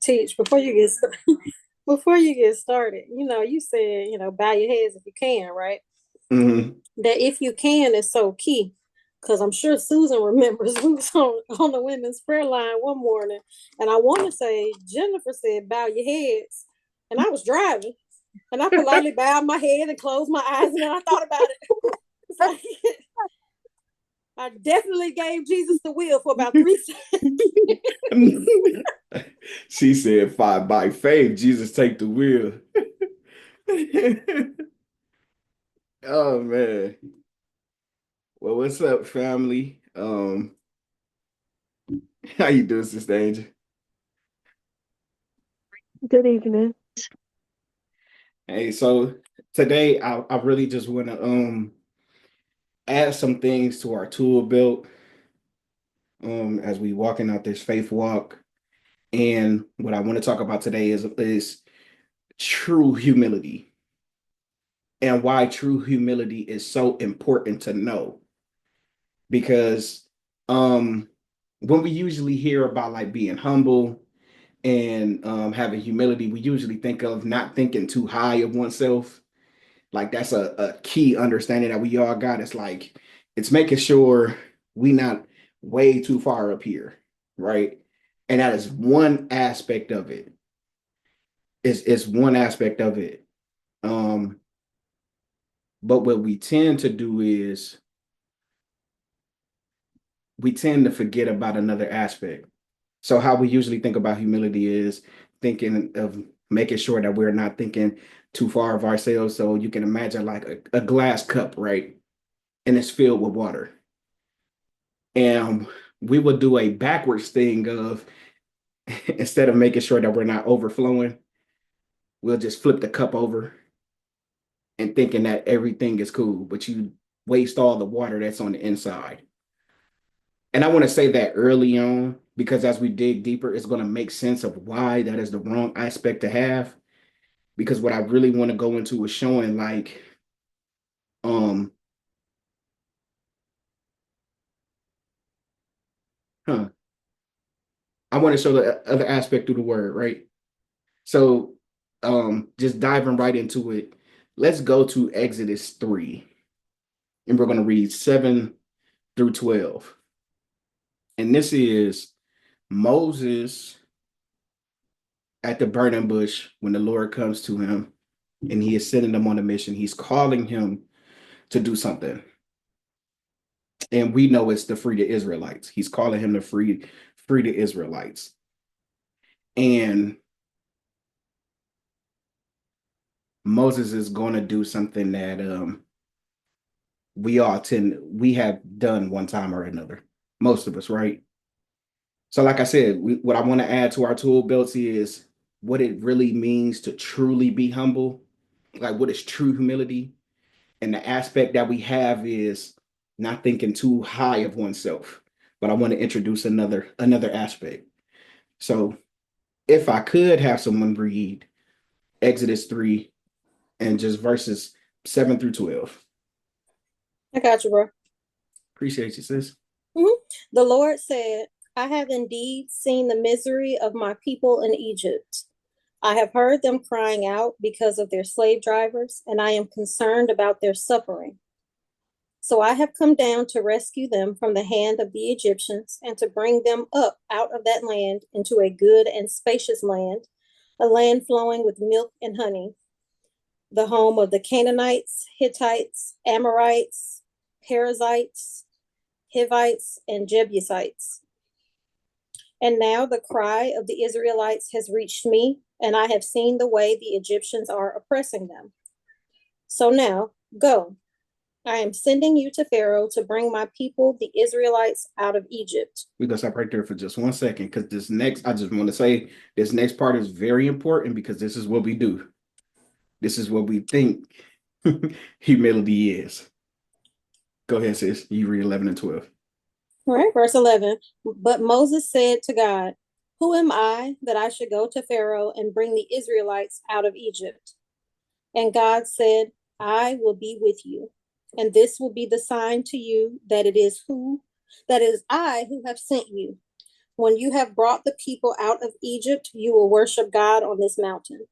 Teach before you get before you get started. You said bow your heads if you can, right? Hmm. That if you can is so key. Because I'm sure Susan remembers we was on the women's prayer line one morning, and I want to say Jennifer said bow your heads, and I was driving, and I politely bowed my head and closed my eyes, and then I thought about it. It's like, I definitely gave Jesus the wheel for about 3 seconds. She said, "Five by faith, Jesus take the wheel." Oh man. Well, what's up, family? How you doing, Sister Angel? Good evening. Hey, so today I really just want to add some things to our tool belt as we walking out this faith walk. And what I want to talk about today is true humility and why true humility is so important to know. Because when we usually hear about like being humble and having humility, we usually think of not thinking too high of oneself. Like that's a key understanding that we all got. It's like it's making sure we not way too far up here, right? And that is one aspect of it. It's one aspect of it. Um, but what we tend to do is we tend to forget about another aspect. So how we usually think about humility is thinking of making sure that we're not thinking too far of ourselves. So you can imagine like a glass cup, right? And it's filled with water. And we would do a backwards thing of instead of making sure that we're not overflowing, we'll just flip the cup over and thinking that everything is cool, but you waste all the water that's on the inside. And I want to say that early on because as we dig deeper, it's going to make sense of why that is the wrong aspect to have. Because what I really want to go into is showing like, um, huh, I want to show the other aspect through the word, right? So, just diving right into it, let's go to Exodus 3, and we're going to read 7 through 12. And this is Moses at the burning bush when the Lord comes to him and he is sending him on a mission. He's calling him to do something. And we know it's to free the Israelites. He's calling him to free the Israelites. And Moses is going to do something that we have done one time or another. Most of us, right? So, like I said, what I want to add to our tool belts is what it really means to truly be humble, like what is true humility. And the aspect that we have is not thinking too high of oneself. But I want to introduce another aspect. So, if I could have someone read Exodus 3 and just verses 7 through 12. I got you, bro. Appreciate you, sis. Mhm. The Lord said, I have indeed seen the misery of my people in Egypt. I have heard them crying out because of their slave drivers, and I am concerned about their suffering. So I have come down to rescue them from the hand of the Egyptians and to bring them up out of that land into a good and spacious land, a land flowing with milk and honey, the home of the Canaanites, Hittites, Amorites, Perizzites, Hivites, and Jebusites. And now the cry of the Israelites has reached me, and I have seen the way the Egyptians are oppressing them. So now, go. I am sending you to Pharaoh to bring my people, the Israelites, out of Egypt. We're gonna stop right there for just 1 second because I just want to say this next part is very important because this is what we do. This is what we think humility is. Go ahead, sis. You read 11 and 12. All right, verse 11. But Moses said to God, who am I that I should go to Pharaoh and bring the Israelites out of Egypt? And God said, I will be with you. And this will be the sign to you that it is I who have sent you. When you have brought the people out of Egypt, you will worship God on this mountain.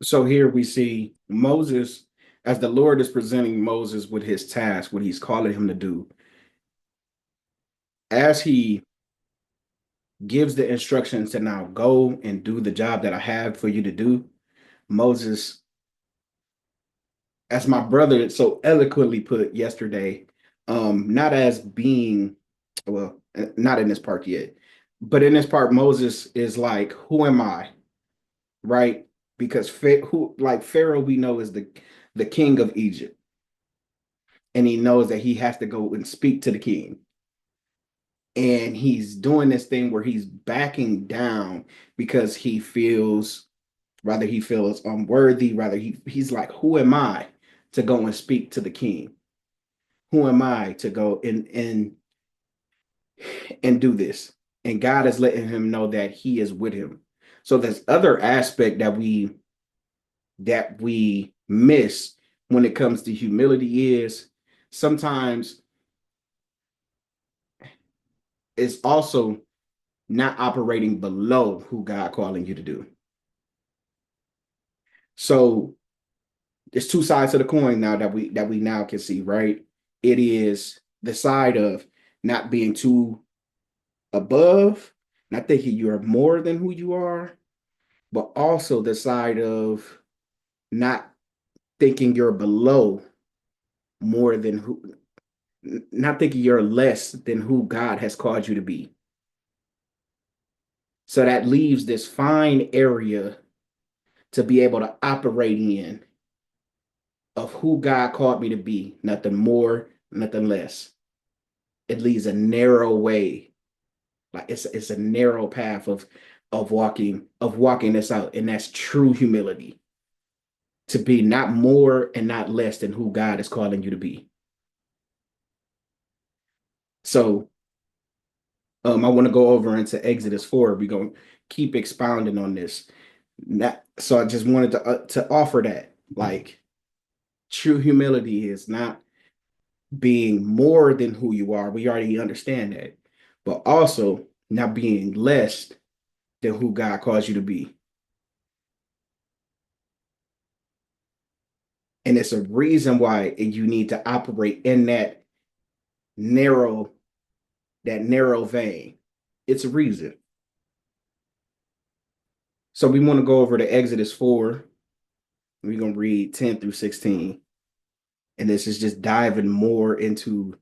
So here we see Moses, as the Lord is presenting Moses with his task, what he's calling him to do. As he gives the instructions to now go and do the job that I have for you to do, Moses, as my brother so eloquently put yesterday, not as being, well, not in this part yet, but in this part, Moses is like, who am I? Right? Because Pharaoh, we know is the king of Egypt, and he knows that he has to go and speak to the king. And he's doing this thing where he's backing down because he feels unworthy, he's like, who am I to go and speak to the king? Who am I to go and do this? And God is letting him know that he is with him. So there's other aspect that we miss when it comes to humility is sometimes it's also not operating below who God calling you to do. So there's two sides to the coin now that we now can see, right? It is the side of not being too above, not thinking you're more than who you are, but also the side of not thinking you're below more than who, not thinking you're less than who God has called you to be. So that leaves this fine area to be able to operate in of who God called me to be, nothing more, nothing less. It leaves a narrow way, like it's a narrow path of walking this out, and that's true humility. To be not more and not less than who God is calling you to be. So I want to go over into Exodus 4. We're going to keep expounding on this. So I just wanted to offer that. Like, true humility is not being more than who you are. We already understand that. But also not being less than who God calls you to be. And it's a reason why you need to operate in narrow, that narrow vein. It's a reason. So we want to go over to Exodus 4. We're going to read 10 through 16. And this is just diving more into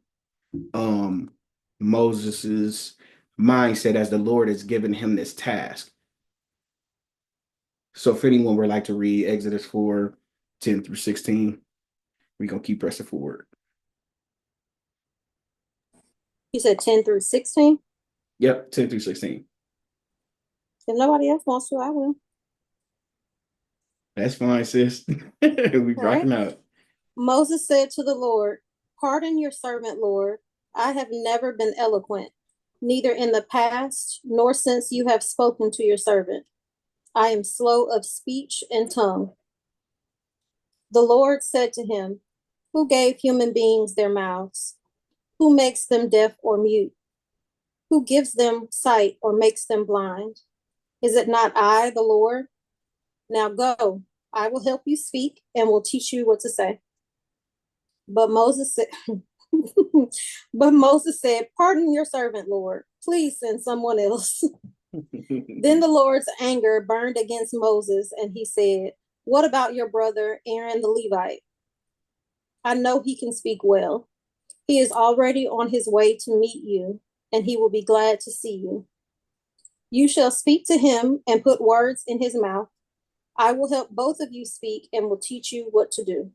Moses's mindset as the Lord has given him this task. So if anyone would like to read Exodus 4, 10 through 16, we're going to keep pressing forward. You said 10 through 16? Yep, 10 through 16. If nobody else wants to, I will. That's fine, sis. We All right. rocking out. Moses said to the Lord, "Pardon your servant, Lord. I have never been eloquent, neither in the past nor since you have spoken to your servant. I am slow of speech and tongue." The Lord said to him, "Who gave human beings their mouths? Who makes them deaf or mute? Who gives them sight or makes them blind? Is it not I, the Lord? Now go, I will help you speak and will teach you what to say." But Moses said, but Moses said, "Pardon your servant, Lord. Please send someone else." Then the Lord's anger burned against Moses, and he said, "What about your brother Aaron the Levite? I know he can speak well. He is already on his way to meet you, and he will be glad to see you. You shall speak to him and put words in his mouth. I will help both of you speak and will teach you what to do."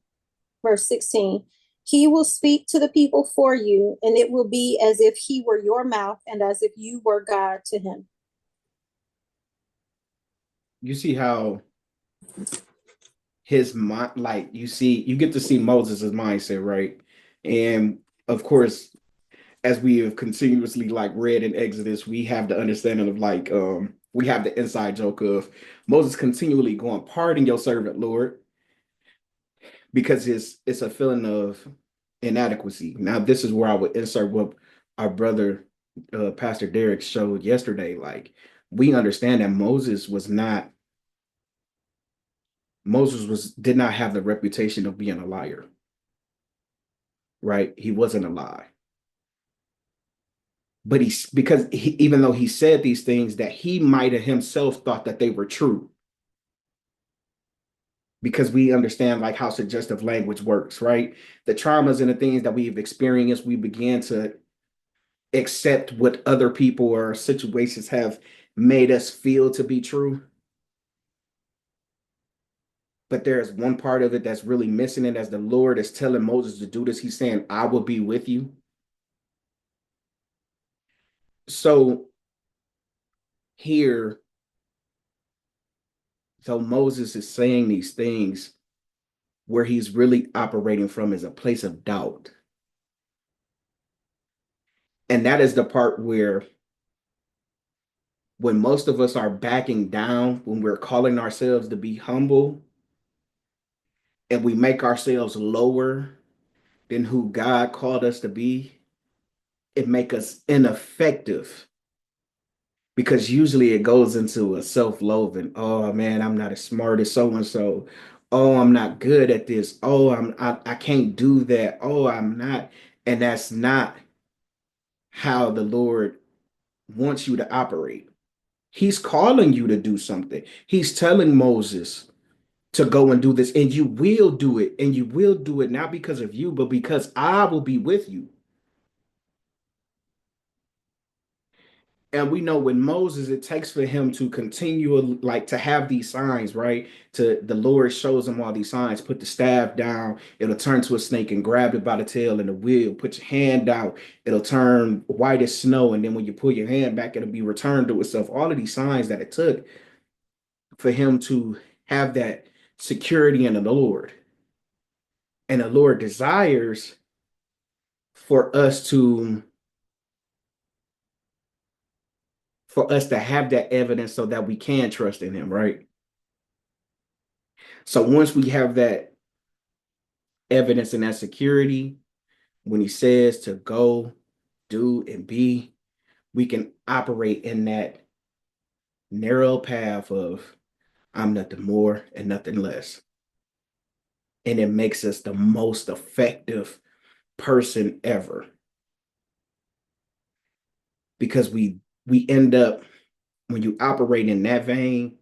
Verse 16. He will speak to the people for you, and it will be as if he were your mouth and as if you were God to him. You see how his mind, like you get to see Moses' mindset, right? And of course, as we have continuously like read in Exodus, we have the understanding of like we have the inside joke of Moses continually going, "Pardon your servant, Lord," because it's a feeling of inadequacy. Now, this is where I would insert what our brother Pastor Derek showed yesterday, like we understand that Moses was did not have the reputation of being a liar, right? He wasn't a lie. But even though he said these things that he might have himself thought that they were true, because we understand like how suggestive language works, right? The traumas and the things that we've experienced, we begin to accept what other people or situations have made us feel to be true. But there's one part of it that's really missing. And as the Lord is telling Moses to do this, he's saying, I will be with you. So here, so Moses is saying these things where he's really operating from is a place of doubt. And that is the part where when most of us are backing down, when we're calling ourselves to be humble and we make ourselves lower than who God called us to be, it make us ineffective because usually it goes into a self-loathing. Oh man, I'm not as smart as so and so. Oh, I'm not good at this. Oh, I can't do that. Oh, I'm not. And that's not how the Lord wants you to operate. He's calling you to do something. He's telling Moses to go and do this, and you will do it, and you will do it not because of you, but because I will be with you. And we know when Moses, it takes for him to continue like to have these signs, right? To the Lord shows him all these signs. Put the staff down, it'll turn to a snake, and grab it by the tail and the wheel. Put your hand out, it'll turn white as snow, and then when you pull your hand back, it'll be returned to itself. All of these signs that it took for him to have that security in the Lord. And the Lord desires for us to have that evidence so that we can trust in him, right? So once we have that evidence and that security, when he says to go, do, and be, we can operate in that narrow path of I'm nothing more and nothing less. And it makes us the most effective person ever because we end up when you operate in that vein,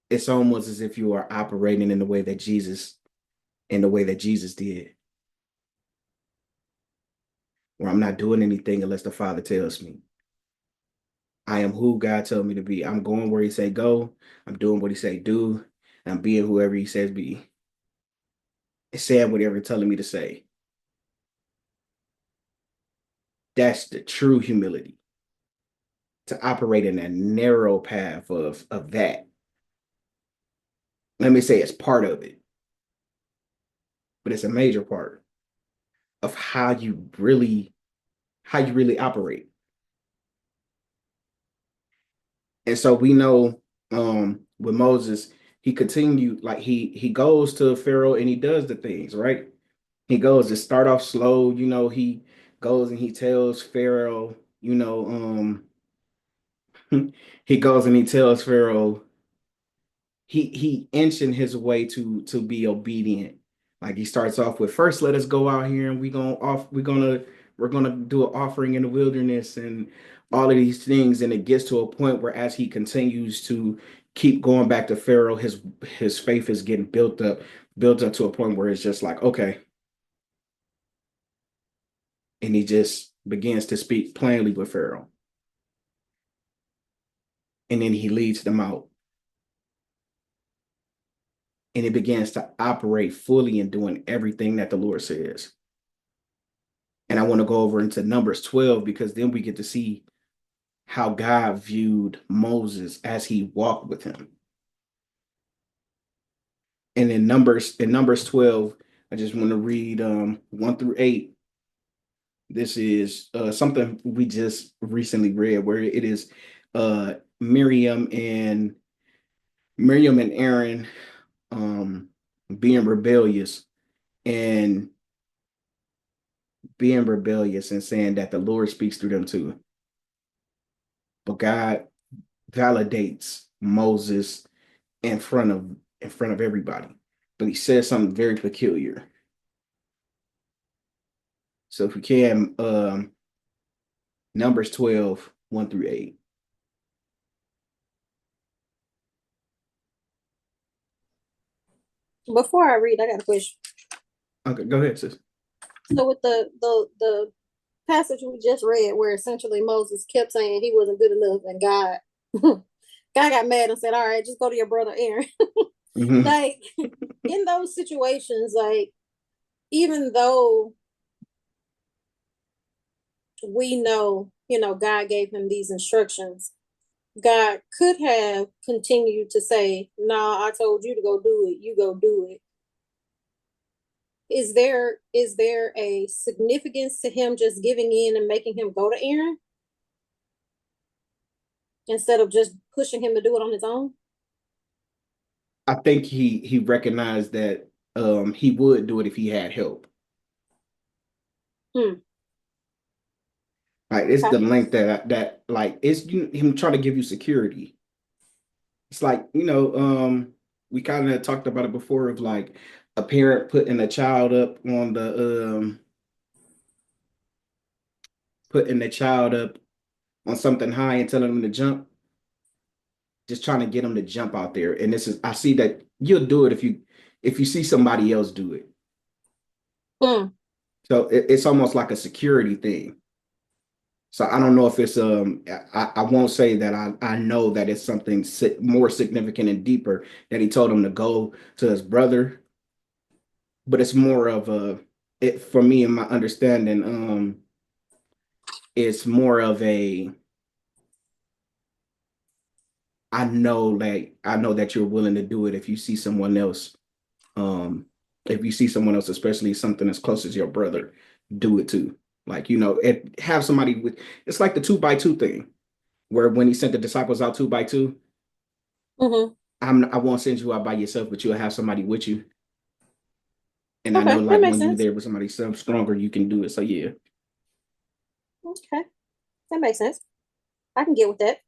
it's almost as if you are operating in the way that Jesus did, where I'm not doing anything unless the Father tells me. I am who God told me to be. I'm going where He say go. I'm doing what He say do. And I'm being whoever He says be. And saying whatever He's telling me to say. That's the true humility. To operate in that narrow path of that. Let me say it's part of it, but it's a major part of how you really operate. And so we know with Moses, he continued like he goes to Pharaoh and he does the things, right? He goes to start off slow, he goes and he tells Pharaoh, he goes and he tells Pharaoh he inching his way to be obedient. Like he starts off with first, let us go out here and we're gonna do an offering in the wilderness and all of these things. And it gets to a point where as he continues to keep going back to Pharaoh, his faith is getting built up to a point where it's just like, okay. And he just begins to speak plainly with Pharaoh. And then he leads them out. And it begins to operate fully in doing everything that the Lord says. And I want to go over into Numbers 12 because then we get to see how God viewed Moses as he walked with him. And in Numbers 12, I just want to read 1 through 8. This is something we just recently read where it is uh, Miriam and Aaron being rebellious and being rebellious and saying that the Lord speaks through them too. But God validates Moses in front of everybody. But he says something very peculiar. So if we can, Numbers 12, 1 through 8. Before I read, I got a question. Okay, go ahead, sis. So with the passage we just read, where essentially Moses kept saying he wasn't good enough, and God God got mad and said, "All right, just go to your brother Aaron." Mhm. Like in those situations, like even though we know, God gave him these instructions, God could have continued to say, "Nah, I told you to go do it. You go do it." Is there a significance to him just giving in and making him go to Aaron instead of just pushing him to do it on his own? I think he recognized that he would do it if he had help. Hmm. Like it's Okay. the length that like it's him trying to give you security. It's like, we kind of talked about it before of like a parent putting a child up on the putting the child up on something high and telling them to jump, just trying to get them to jump out there. And this is I see that you'll do it if you see somebody else do it. Hmm. So it's almost like a security thing. So I don't know if it's I won't say that I know that it's something more significant and deeper that he told him to go to his brother, but it's more of a it for me and my understanding it's more of a I know that you're willing to do it if you see someone else especially something as close as your brother do it too, like have somebody with it's like the 2 by 2 thing where when he sent the disciples out 2 by 2. Mm-hmm. I won't send you out by yourself, but you'll have somebody with you. And I know Okay, that like makes when you're sense. there with somebody so stronger, you can do it. So yeah. Okay, that makes sense. I can get with that.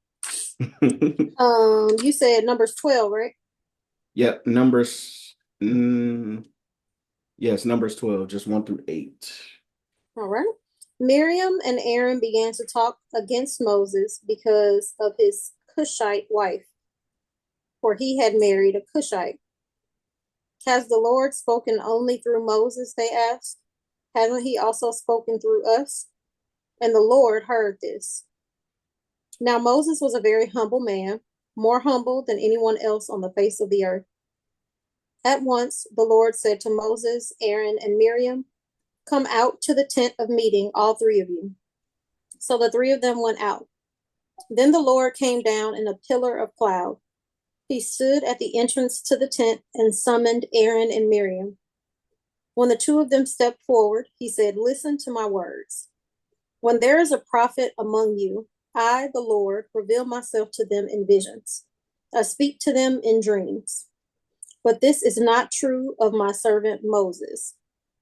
Yep. You said Numbers 12, right? Numbers. Yes, Numbers 12, just 1 through 8. All right. Miriam and Aaron began to talk against Moses because of his Cushite wife, for he had married a Cushite. Has the Lord spoken only through Moses? They asked. Hasn't he also spoken through us? And the Lord heard this. Now Moses was a very humble man, more humble than anyone else on the face of the earth. At once the Lord said to Moses, Aaron, and Miriam, "Come out to the tent of meeting, all three of you." So the three of them went out. Then the Lord came down in a pillar of cloud. He stood at the entrance to the tent and summoned Aaron and Miriam. When the two of them stepped forward, he said, "Listen to my words. When there is a prophet among you, I, the Lord, reveal myself to them in visions. I speak to them in dreams. But this is not true of my servant Moses.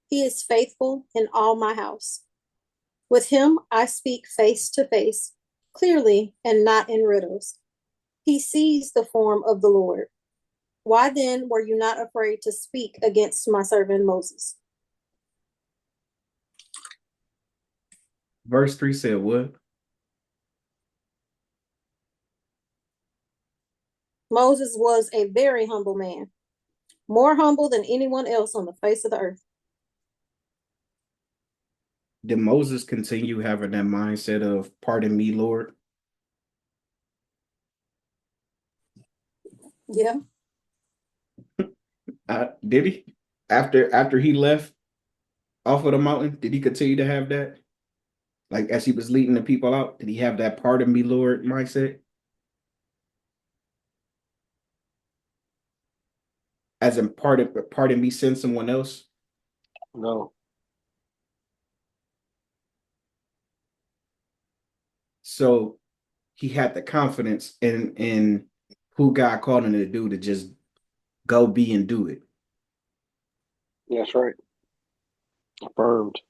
He is faithful in all my house. With him I speak face to face, clearly and not in riddles. He sees the form of the Lord. Why then were you not afraid to speak against my servant Moses?" Verse 3 said what? Moses was a very humble man, more humble than anyone else on the face of the earth. Did Moses continue having that mindset of pardon me, Lord? Yeah. Did he? After he left off of the mountain, did he continue to have that? Like as he was leading the people out, did he have that pardon me, Lord mindset? As in pardon me, send someone else. No. So he had the confidence in who God called him to do to just go be and do it. That's right. Affirmed.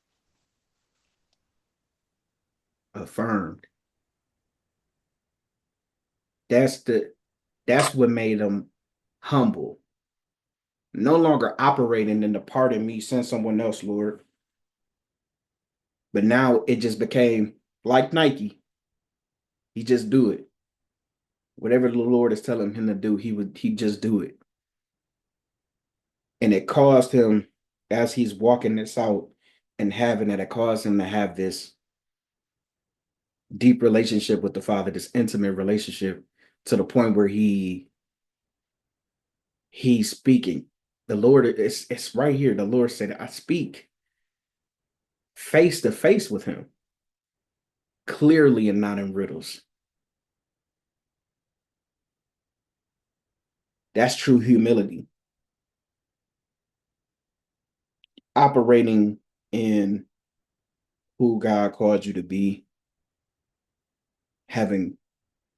affirmed. That's what made him humble. No longer operating in the part of me, send someone else, Lord. But now it just became like Nike. He just do it. Whatever the Lord is telling him to do, he just do it. And it caused him, as he's walking this out and having it caused him to have this deep relationship with the Father, this intimate relationship, to the point where he's speaking. The Lord, it's right here. The Lord said, I speak face to face with him, clearly and not in riddles. That's true humility. Operating in who God called you to be, having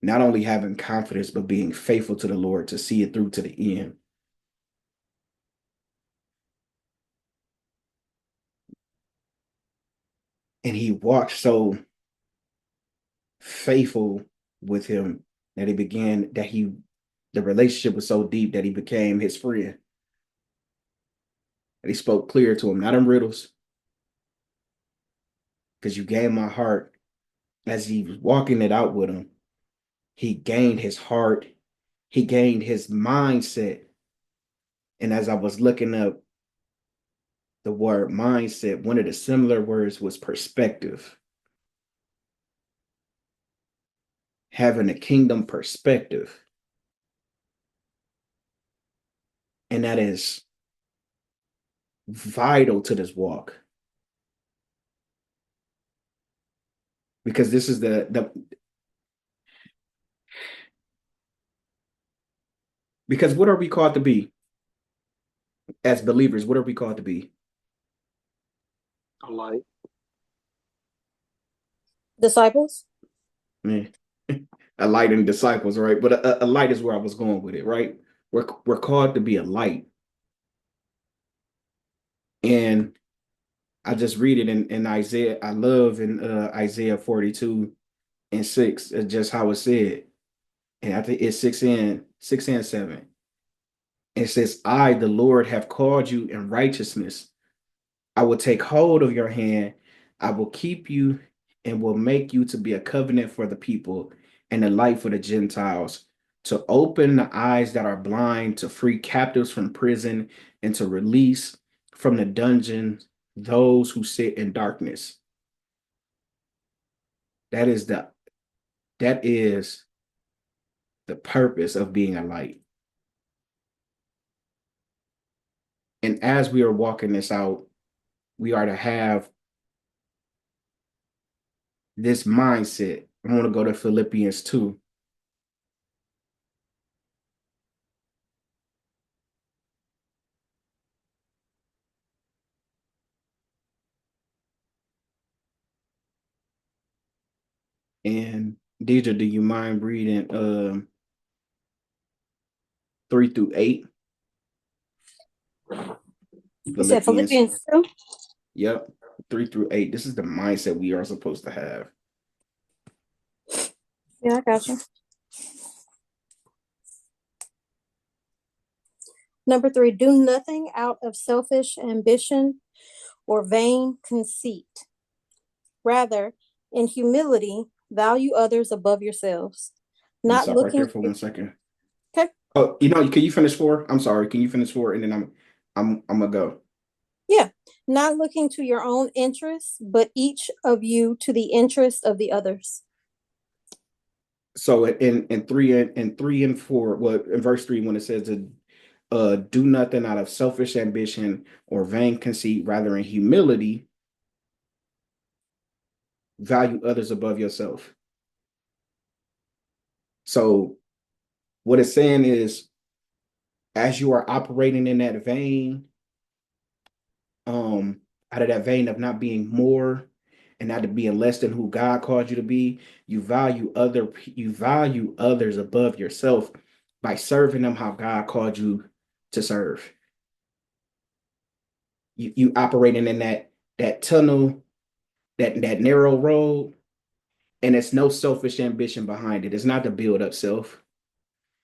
not only having confidence, but being faithful to the Lord to see it through to the end. And he walked so faithful with him that the relationship was so deep that he became his friend. And he spoke clear to him, not in riddles, because you gained my heart. As he was walking it out with him, he gained his heart, he gained his mindset. And as I was looking up the word mindset, one of the similar words was perspective. Having a kingdom perspective. And that is vital to this walk. Because this is because what are we called to be as believers? What are we called to be? A light. Disciples? Man, a light and disciples, right? But a light is where I was going with it, right? We're called to be a light. And I just read it in Isaiah. I love in Isaiah 42:6, just how it said. And I think it's 6 and 7. It says, I, the Lord, have called you in righteousness. I will take hold of your hand. I will keep you and will make you to be a covenant for the people and a light for the Gentiles, to open the eyes that are blind, to free captives from prison, and to release from the dungeon those who sit in darkness. That is the purpose of being a light. And as we are walking this out, we are to have this mindset. I want to go to Philippians 2. And Deidre, do you mind reading 3-8? You said Philippians 2? Yep, 3-8. This is the mindset we are supposed to have. Yeah, I got you. Number 3, do nothing out of selfish ambition or vain conceit. Rather, in humility, value others above yourselves. Not Stop right looking. there for 1 second. Okay. Oh, can you finish 4? I'm sorry. Can you finish 4? And then I'm gonna go. Yeah. Not looking to your own interests, but each of you to the interest of the others. So in 3 and 4, well, in verse 3, when it says to do nothing out of selfish ambition or vain conceit, rather in humility, value others above yourself. So what it's saying is, as you are operating in that vein, out of that vein of not being more and not to being less than who God called you to be, you value others above yourself by serving them how God called you to serve. You operating in that tunnel, that narrow road, And it's no selfish ambition behind it. It's not to build up self.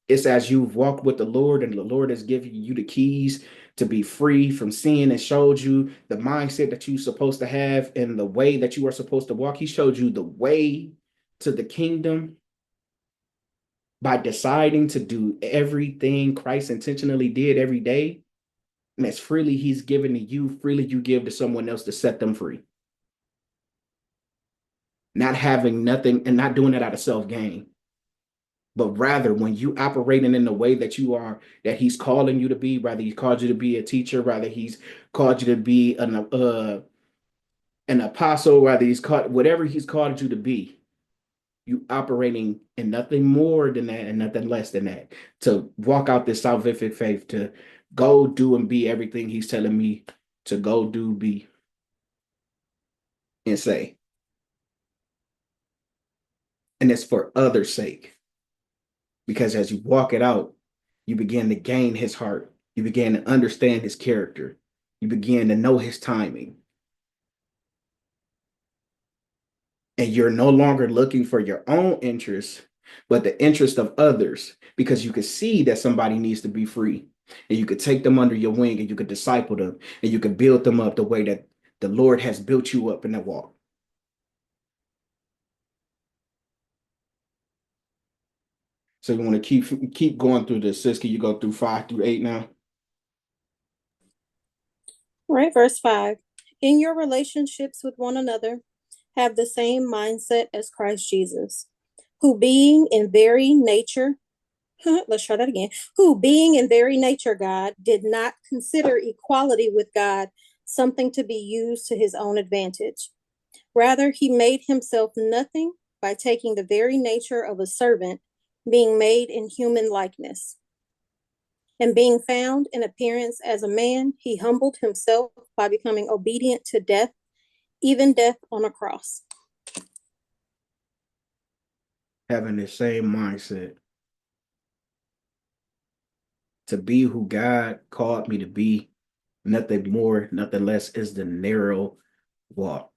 It's as you've walked with the Lord and the Lord has given you the keys to be free from sin and showed you the mindset that you're supposed to have and the way that you are supposed to walk. He showed you the way to the kingdom by deciding to do everything Christ intentionally did every day. And as freely he's given to you, freely you give to someone else to set them free. Not having nothing and not doing it out of self-gain. But rather, when you operating in the way that you are, that he's calling you to be, rather he's called you to be a teacher, rather he's called you to be an apostle, rather he's called whatever he's called you to be, you operating in nothing more than that and nothing less than that. To walk out this salvific faith, to go do and be everything he's telling me to go do, be, and say. And it's for others' sake. Because as you walk it out, you begin to gain his heart. You begin to understand his character. You begin to know his timing. And you're no longer looking for your own interests, but the interest of others, because you could see that somebody needs to be free. And you could take them under your wing and you could disciple them and you could build them up the way that the Lord has built you up in that walk. So you want to keep going through this, sis. Can you go through 5 through 8 now? Right, verse 5. In your relationships with one another, have the same mindset as Christ Jesus, who being in very nature, let's try that again, who being in very nature God, did not consider equality with God something to be used to his own advantage. Rather, he made himself nothing by taking the very nature of a servant, being made in human likeness. And being found in appearance as a man, he humbled himself by becoming obedient to death, even death on a cross. Having the same mindset. To be who God called me to be, nothing more, nothing less, is the narrow walk.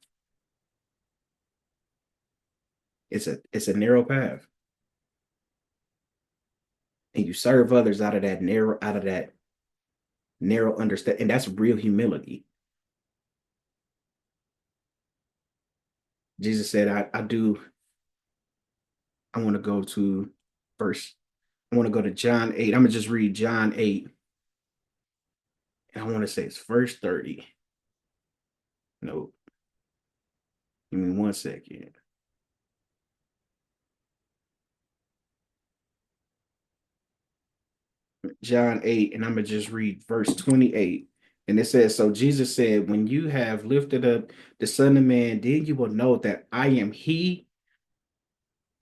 It's a narrow path. And you serve others out of that narrow understanding. And that's real humility. Jesus said, I want to go to John 8. I'm gonna just read John 8. And I want to say it's verse 30. No. Give me 1 second. John 8, and I'm going to just read verse 28. And it says, so Jesus said, when you have lifted up the Son of Man, then you will know that I am he,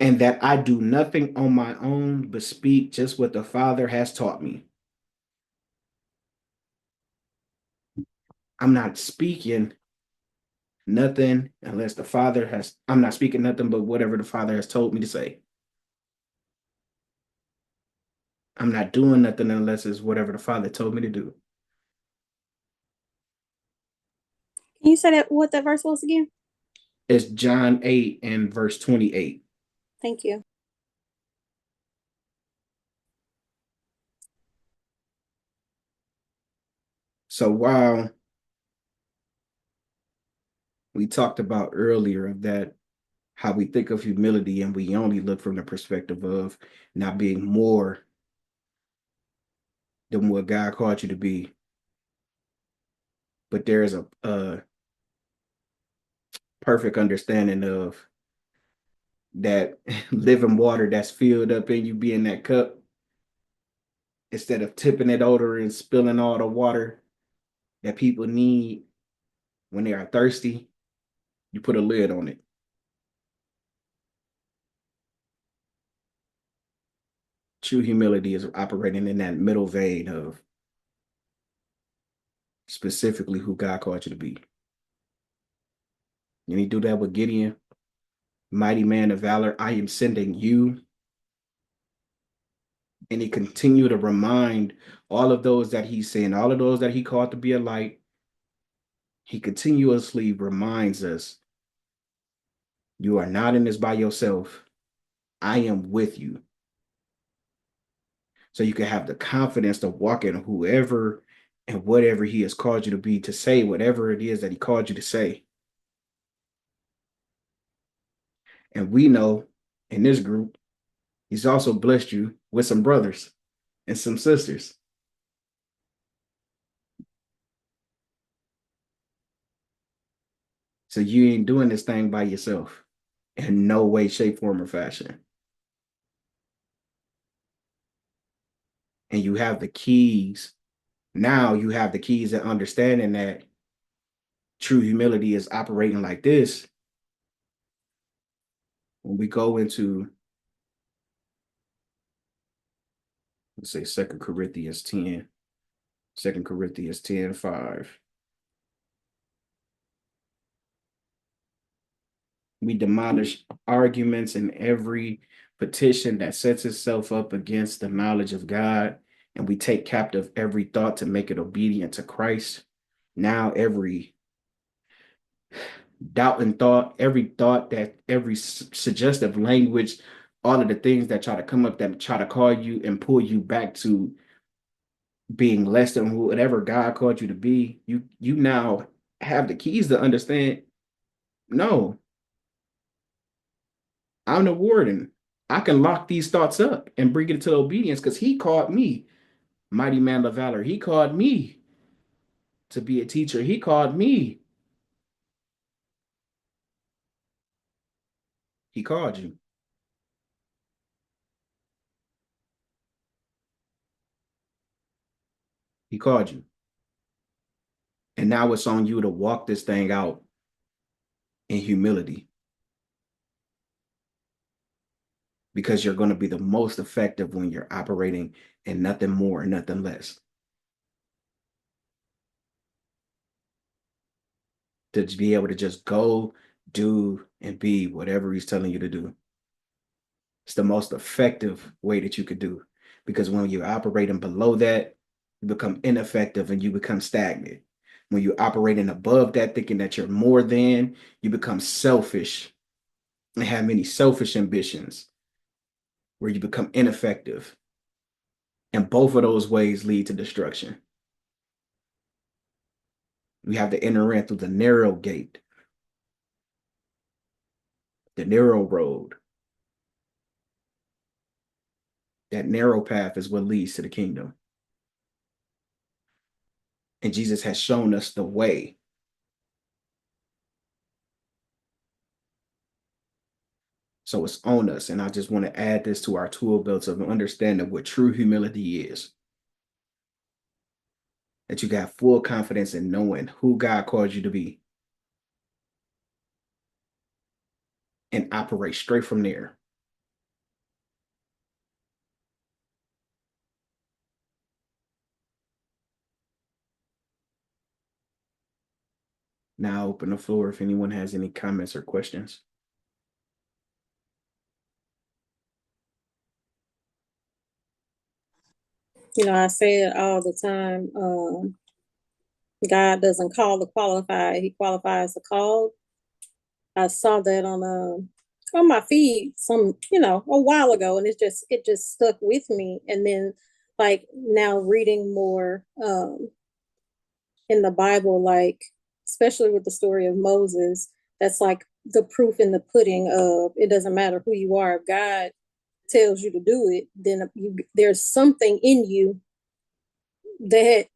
and that I do nothing on my own, but speak just what the Father has taught me. I'm not speaking nothing unless I'm not speaking nothing but whatever the Father has told me to say. I'm not doing nothing unless it's whatever the Father told me to do. Can you say that what that verse was again? It's John 8 and verse 28. Thank you. So while we talked about earlier of that, how we think of humility and we only look from the perspective of not being more than what God called you to be. But there's a perfect understanding of that living water that's filled up in you being that cup. Instead of tipping it over and spilling all the water that people need when they are thirsty, you put a lid on it. True humility is operating in that middle vein of specifically who God called you to be. And he do that with Gideon, mighty man of valor. I am sending you. And he continued to remind all of those that he's saying, all of those that he called to be a light. He continuously reminds us You are not in this by yourself. I am with you. So you can have the confidence to walk in whoever and whatever he has called you to be, to say whatever it is that he called you to say. And we know in this group, he's also blessed you with some brothers and some sisters. So you ain't doing this thing by yourself in no way, shape, form, or fashion. And you have the keys. Now you have the keys to understanding that true humility is operating like this. When we go into, let's say 2 Corinthians 10, 2 Corinthians 10:5. We demolish arguments and every petition that sets itself up against the knowledge of God, and we take captive every thought to make it obedient to Christ. Now every doubt and thought, every thought that every suggestive language, all of the things that try to come up that try to call you and pull you back to being less than whatever God called you to be, you now have the keys to understand. No, I'm the warden. I can lock these thoughts up and bring it to obedience because he called me mighty man of valor. He called me to be a teacher. He called me. He called you. He called you. And now it's on you to walk this thing out in humility, because you're going to be the most effective when you're operating in nothing more and nothing less. To be able to just go, do, and be whatever he's telling you to do. It's the most effective way that you could do. Because when you're operating below that, you become ineffective and you become stagnant. When you're operating above that, thinking that you're more than, you become selfish and have many selfish ambitions where you become ineffective. And both of those ways lead to destruction. We have to enter in through the narrow gate, the narrow road. That narrow path is what leads to the kingdom. And Jesus has shown us the way. So it's on us. And I just want to add this to our tool belts of understanding what true humility is. That you got full confidence in knowing who God called you to be. And operate straight from there. Now I'll open the floor if anyone has any comments or questions. I say it all the time. God doesn't call the qualified; He qualifies the called. I saw that on my feed a while ago, and it just stuck with me. And then, like now, reading more in the Bible, like especially with the story of Moses, that's like the proof in the pudding of it doesn't matter who you are. If God tells you to do it, then there's something in you that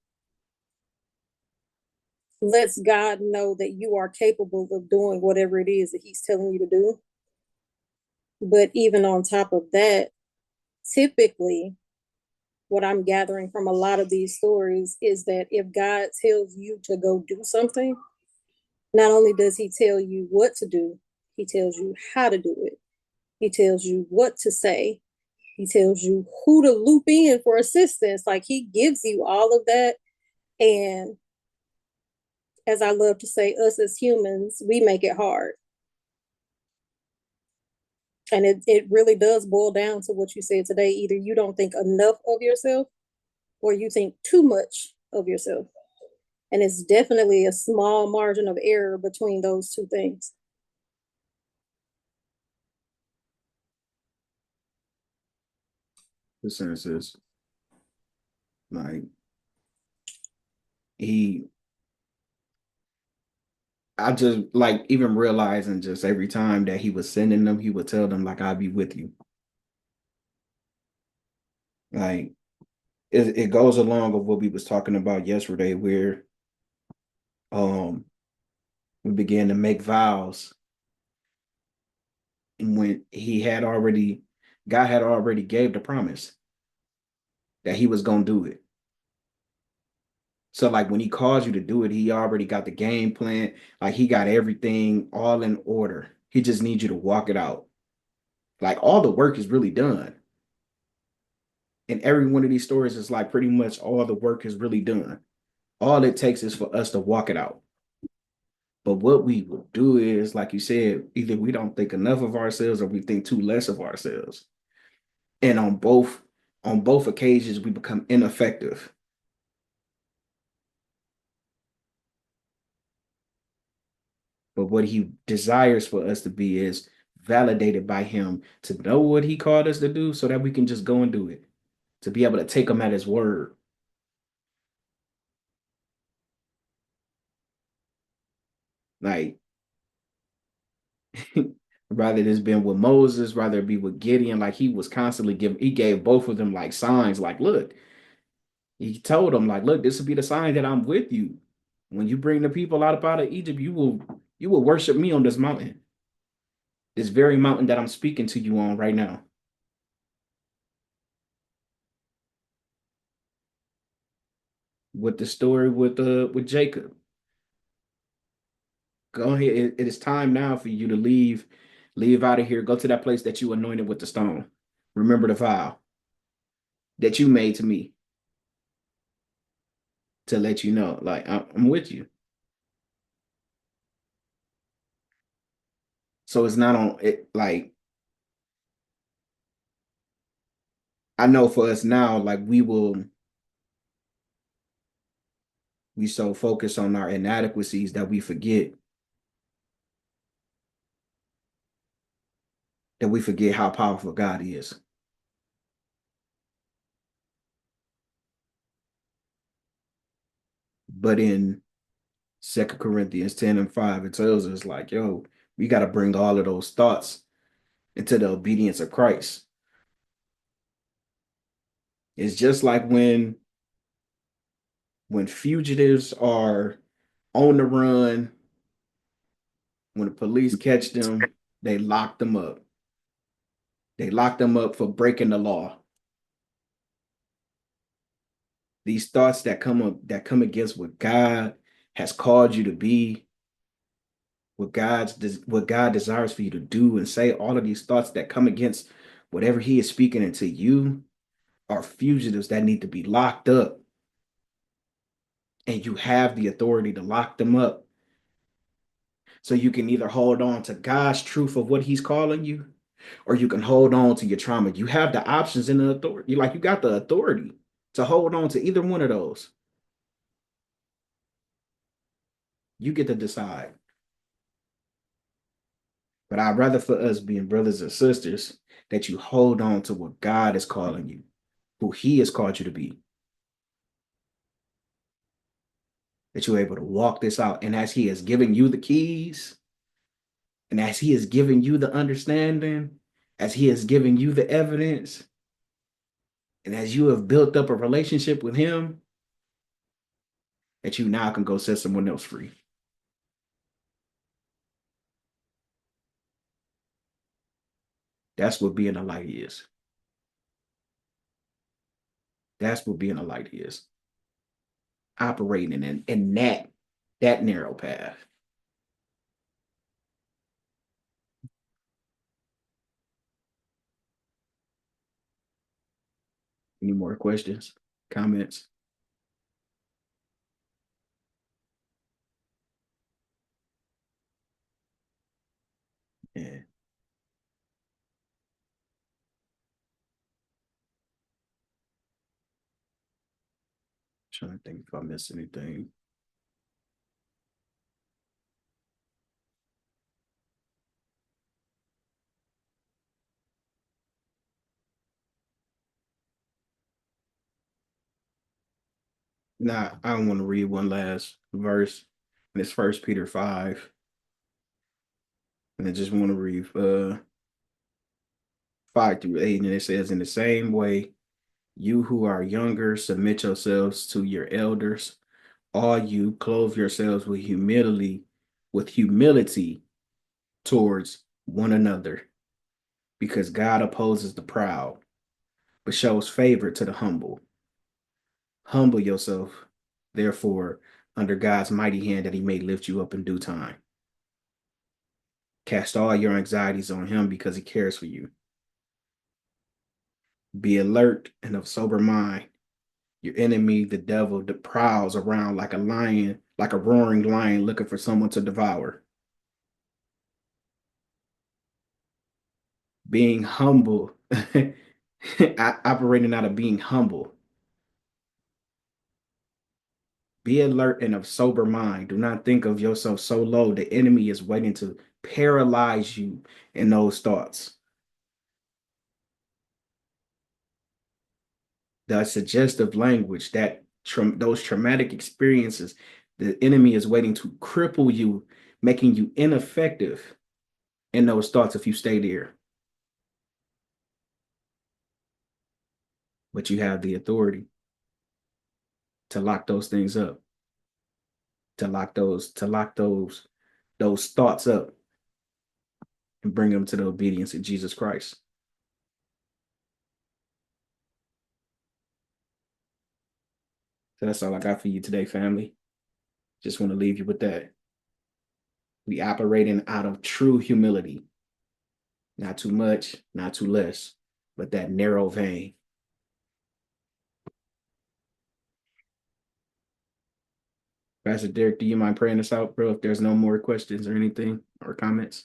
lets God know that you are capable of doing whatever it is that He's telling you to do. But even on top of that, typically, what I'm gathering from a lot of these stories is that if God tells you to go do something, not only does He tell you what to do, He tells you how to do it. He tells you what to say. He tells you who to loop in for assistance. Like He gives you all of that. And as I love to say, us as humans, we make it hard. And it really does boil down to what you said today. Either you don't think enough of yourself or you think too much of yourself. And it's definitely a small margin of error between those two things. The senses, like he, I just like even realizing just every time that he was sending them, he would tell them like, "I'll be with you." Like it goes along with what we was talking about yesterday, where um we began to make vows, and when he had already, God had already gave the promise that he was gonna do it. So like when he calls you to do it, he already got the game plan. Like he got everything all in order. He just needs you to walk it out. Like all the work is really done. And every one of these stories is like pretty much all the work is really done. All it takes is for us to walk it out. But what we will do is, like you said, either we don't think enough of ourselves or we think too less of ourselves. And on both occasions, we become ineffective. But what he desires for us to be is validated by him to know what he called us to do so that we can just go and do it, to be able to take him at his word. Like, rather it's been with Moses, rather it be with Gideon, like he was constantly giving, he gave both of them like signs, like, look, he told them, like, look, this will be the sign that I'm with you. When you bring the people out of Egypt, you will worship me on this mountain, this very mountain that I'm speaking to you on right now. With the story with Jacob. Go ahead. It is time now for you to leave out of here. Go to that place that you anointed with the stone. Remember the vow that you made to me to let you know, like I'm with you. So it's not on it. Like I know for us now, like we so focus on our inadequacies that we forget how powerful God is. But in 2 Corinthians 10 and 5, it tells us like, yo, we got to bring all of those thoughts into the obedience of Christ. It's just like when fugitives are on the run, when the police catch them, they lock them up. They lock them up for breaking the law. These thoughts that come against what God has called you to be, what God desires for you to do and say, all of these thoughts that come against whatever He is speaking into you are fugitives that need to be locked up. And you have the authority to lock them up. So you can either hold on to God's truth of what He's calling you, or you can hold on to your trauma. You have the options and the authority. You got the authority to hold on to either one of those. You get to decide. But I'd rather for us being brothers and sisters that you hold on to what God is calling you, who He has called you to be, that you're able to walk this out. And as He has given you the keys, and as He has given you the understanding, as He has given you the evidence, and as you have built up a relationship with Him, that you now can go set someone else free. That's what being a light is. That's what being a light is. Operating in that narrow path. Any more questions, comments? Yeah. Trying to think if I missed anything. Nah, I want to read one last verse. And it's First Peter 5. And I just want to read 5 through 8. And it says, in the same way, you who are younger, submit yourselves to your elders. All you clothe yourselves with humility towards one another, because God opposes the proud, but shows favor to the humble. Humble yourself, therefore, under God's mighty hand, that he may lift you up in due time. Cast all your anxieties on him because he cares for you. Be alert and of sober mind. Your enemy, the devil, prowls around like a lion, like a roaring lion looking for someone to devour. Being humble, operating out of being humble. Be alert and of sober mind. Do not think of yourself so low. The enemy is waiting to paralyze you in those thoughts. The suggestive language, those traumatic experiences, the enemy is waiting to cripple you, making you ineffective in those thoughts if you stay there. But you have the authority to lock those things up, to lock those thoughts up and bring them to the obedience of Jesus Christ. So that's all I got for you today, family. Just want to leave you with that. We operating out of true humility. Not too much, not too less, but that narrow vein. Pastor Derek, do you mind praying us out, bro, if there's no more questions or anything or comments?